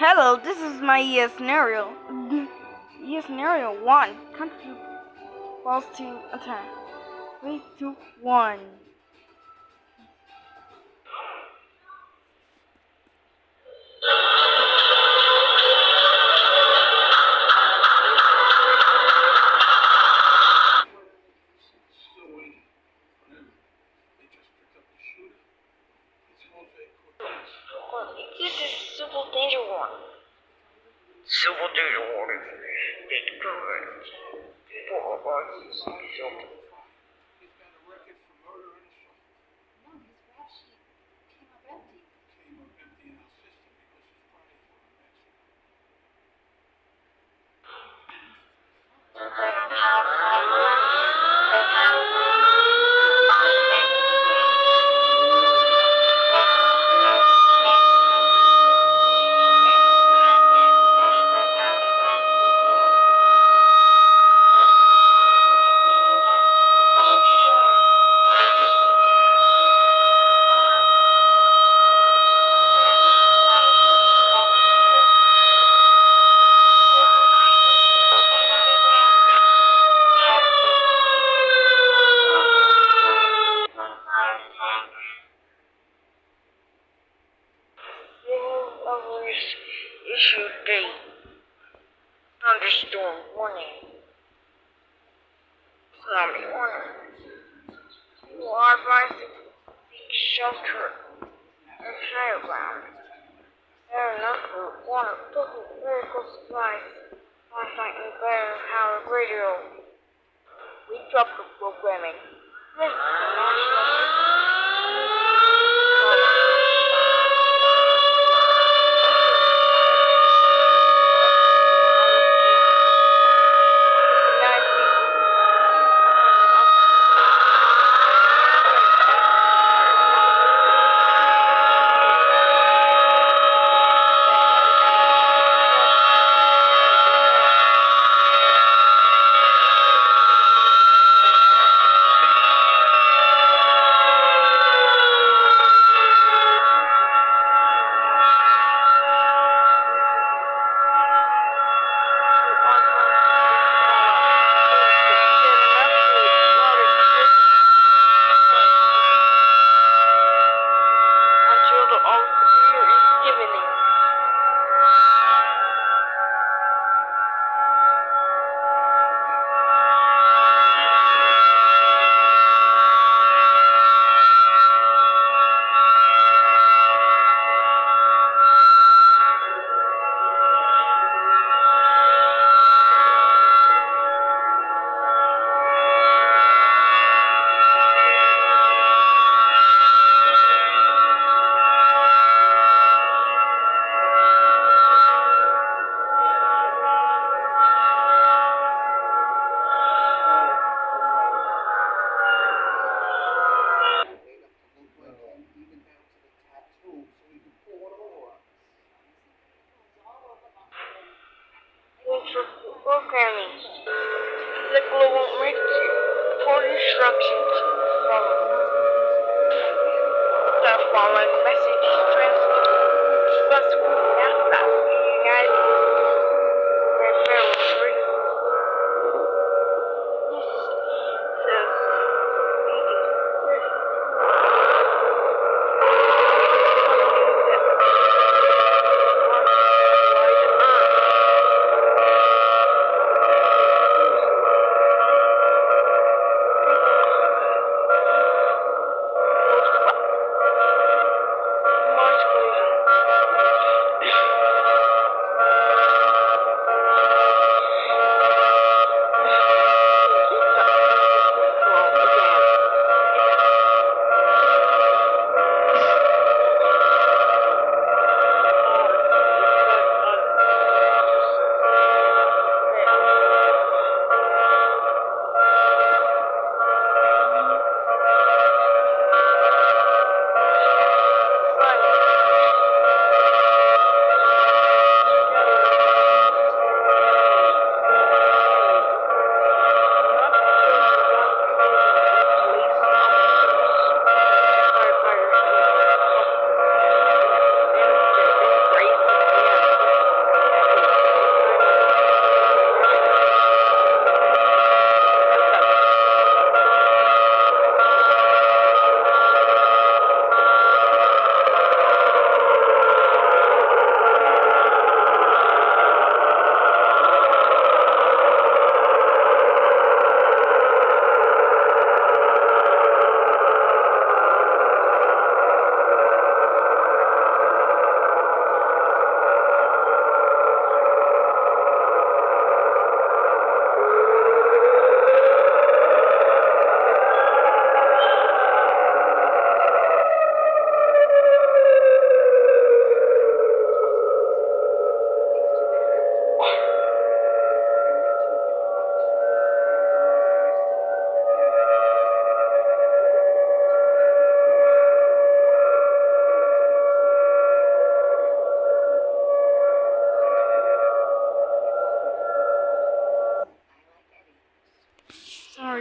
Hello, this is my scenario. Scenario 1. Count few balls to attack. 3, 2, 1. This is Civil Danger Warning. Civil Danger Warning. It's correct. For our Issue date. Thunderstorm warning. Tsunami warning. You are advised to seek shelter and higher ground. There are enough food, water, total medical supplies, flashlight, and better powered radio. We dropped the programming. This is the National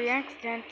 sorry accident.